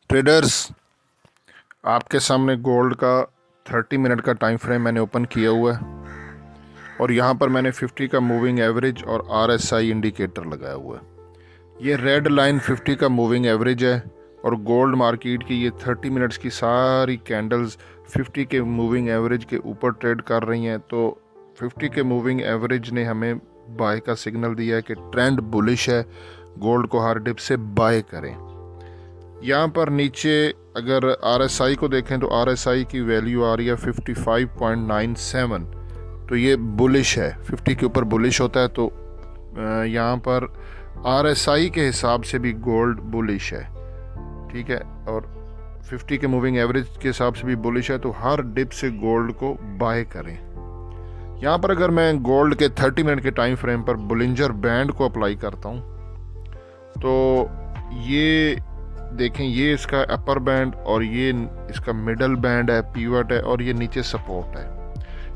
Traders, आपके सामने gold का 30 मिनट का टाइम फ्रेम मैंने ओपन किया हुआ है और यहाँ पर मैंने 50 का मूविंग एवरेज और RSI इंडिकेटर लगाया हुआ है। ये रेड लाइन 50 का मूविंग एवरेज है और गोल्ड मार्केट की ये 30 मिनट्स की सारी कैंडल्स 50 के मूविंग एवरेज के ऊपर ट्रेड कर रही हैं। तो 50 के मूविंग एवरेज ने हमें बाय का सिग्नल दिया है कि ट्रेंड बुलिश है, गोल्ड को हर डिप से बाय करें। यहाँ पर नीचे अगर RSI को देखें तो RSI की वैल्यू आ रही है 55.97। तो ये बुलिश है, 50 के ऊपर बुलिश होता है। तो यहाँ पर RSI के हिसाब से भी गोल्ड बुलिश है, ठीक है, और 50 के मूविंग एवरेज के हिसाब से भी बुलिश है। तो हर डिप से गोल्ड को बाय करें। यहाँ पर अगर मैं गोल्ड के 30 मिनट के टाइम फ्रेम पर बुलिंजर बैंड को अप्लाई करता हूँ तो ये देखें, ये इसका अपर बैंड और ये इसका मिडल बैंड है, पीवट है और ये नीचे सपोर्ट है।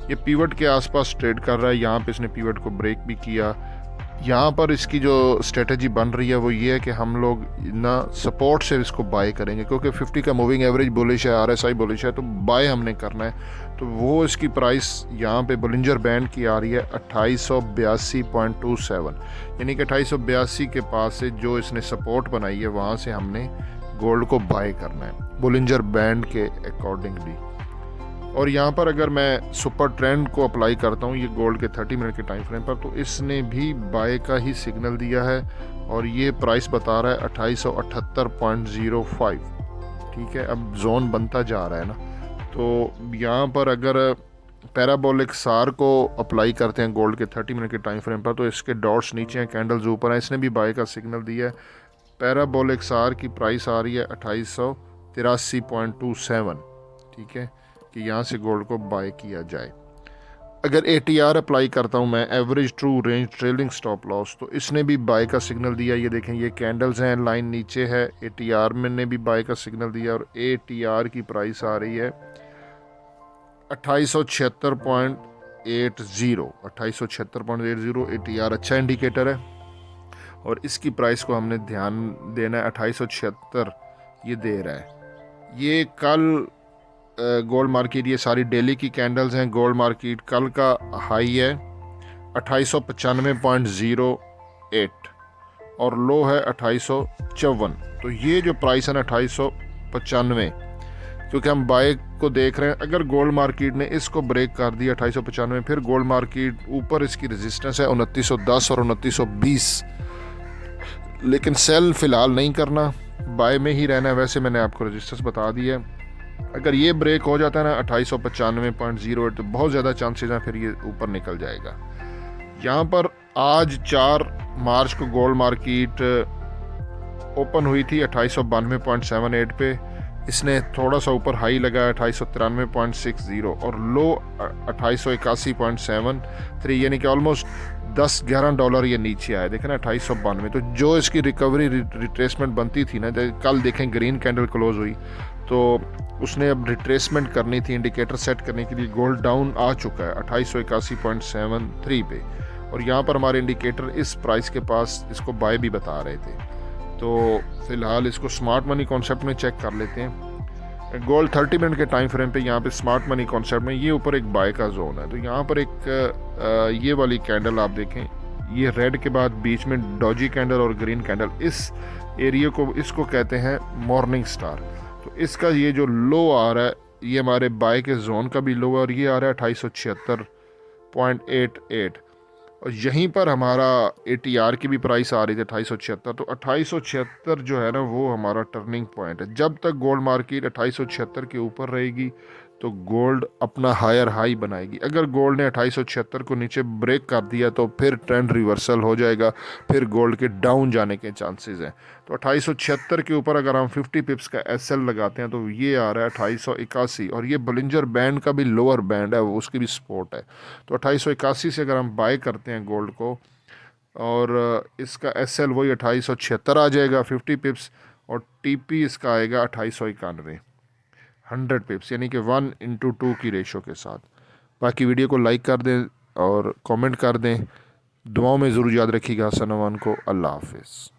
ये पीवट के आसपास ट्रेड कर रहा है। यहाँ पे इसने पीवट को ब्रेक भी किया। यहाँ पर इसकी जो स्ट्रेटजी बन रही है वो ये है कि हम लोग ना सपोर्ट से इसको बाय करेंगे, क्योंकि 50 का मूविंग एवरेज बुलिश है, RSI बुलिश है, तो बाय हमने करना है। तो वो इसकी प्राइस यहाँ पे बुलिंजर बैंड की आ रही है 2882.27, यानी कि 2882 के पास से जो इसने सपोर्ट बनाई है वहाँ से हमने गोल्ड को बाय करना है बुलिंजर बैंड के अकॉर्डिंगली। और यहाँ पर अगर मैं सुपर ट्रेंड को अप्लाई करता हूँ ये गोल्ड के 30 मिनट के टाइम फ्रेम पर, तो इसने भी बाय का ही सिग्नल दिया है और ये प्राइस बता रहा है 2878.05। ठीक है, अब जोन बनता जा रहा है ना। तो यहाँ पर अगर पैराबोलिक सार को अप्लाई करते हैं गोल्ड के 30 मिनट के टाइम फ्रेम पर, तो इसके डॉट्स नीचे हैं, कैंडल्स ऊपर हैं, इसने भी बाय का सिग्नल दिया है। पैराबोलिक सार की प्राइस आ रही है 2883.27, ठीक है, कि यहाँ से गोल्ड को बाय किया जाए। अगर ATR अप्लाई करता हूँ मैं, average true range trailing stop loss, तो इसने भी बाय का सिग्नल दिया। ये देखें, ये कैंडल्स हैं, लाइन नीचे है, ATR में ने भी बाय का सिग्नल दिया और ATR की प्राइस आ रही है 2876.80। 2876.80 ATR अच्छा इंडिकेटर है और इसकी प्राइस को हमने ध्यान देना है। 2876 ये दे रहा है। ये कल गोल्ड मार्केट, ये सारी डेली की कैंडल्स हैं। गोल्ड मार्केट कल का हाई है 2895.08 और लो है 2854। तो ये जो प्राइस है ना 2895, क्योंकि हम बाय को देख रहे हैं। अगर गोल्ड मार्केट ने इसको ब्रेक कर दिया 2895, फिर गोल्ड मार्केट ऊपर इसकी रेजिस्टेंस है 2910 और 2920, लेकिन सेल फिलहाल नहीं करना, बाय में ही रहना है। वैसे मैंने आपको रेजिस्टेंस बता दिया है। अगर ये ब्रेक हो जाता है ना 2895.08, तो बहुत ज़्यादा चांसेस हैं फिर ये ऊपर निकल जाएगा। यहाँ पर आज 4 मार्च को गोल्ड मार्केट ओपन हुई थी 2892.78 पे। इसने थोड़ा सा ऊपर हाई लगाया 2893.60 और लो 2881.73, यानी कि ऑलमोस्ट $10-11 ये नीचे आया। देखें ना 2892। तो जो इसकी रिकवरी रिट्रेसमेंट बनती थी ना, कल देखें ग्रीन कैंडल क्लोज हुई तो उसने अब रिट्रेसमेंट करनी थी, इंडिकेटर सेट करने के लिए। गोल्ड डाउन आ चुका है 2881.73 पे और यहाँ पर हमारे इंडिकेटर इस प्राइस के पास इसको बाय भी बता रहे थे। तो फिलहाल इसको स्मार्ट मनी कॉन्सेप्ट में चेक कर लेते हैं। गोल्ड 30 मिनट के टाइम फ्रेम पे यहाँ पे स्मार्ट मनी कॉन्सेप्ट में ये ऊपर एक बाय का जोन है। तो यहाँ पर एक ये वाली कैंडल आप देखें, ये रेड के बाद बीच में डॉजी कैंडल और ग्रीन कैंडल, इस एरिया को इसको कहते हैं मॉर्निंग स्टार। तो इसका ये जो लो आ रहा है ये हमारे बाय के जोन का भी लो है और ये आ रहा है 2876.88 और यहीं पर हमारा ATR की भी प्राइस आ रही थी 2876। तो 2876 जो है ना वो हमारा टर्निंग पॉइंट है। जब तक गोल्ड मार्केट 2876 के ऊपर रहेगी तो गोल्ड अपना हायर हाई बनाएगी। अगर गोल्ड ने 2876 को नीचे ब्रेक कर दिया तो फिर ट्रेंड रिवर्सल हो जाएगा, फिर गोल्ड के डाउन जाने के चांसेस हैं। तो 2876 के ऊपर अगर हम 50 पिप्स का SL लगाते हैं तो ये आ रहा है 2881 और ये बुलिंजर बैंड का भी लोअर बैंड है, उसकी भी सपोर्ट है। तो 2881 से अगर हम बाय करते हैं गोल्ड को और इसका SL वही 2876 आ जाएगा 50 पिप्स और TP इसका आएगा 2891 100 पिप्स, यानी कि 1:2 की रेशो के साथ। बाकी वीडियो को लाइक कर दें और कमेंट कर दें। दुआओं में ज़रूर याद रखिएगा। सनवान को अल्लाह हाफिज़।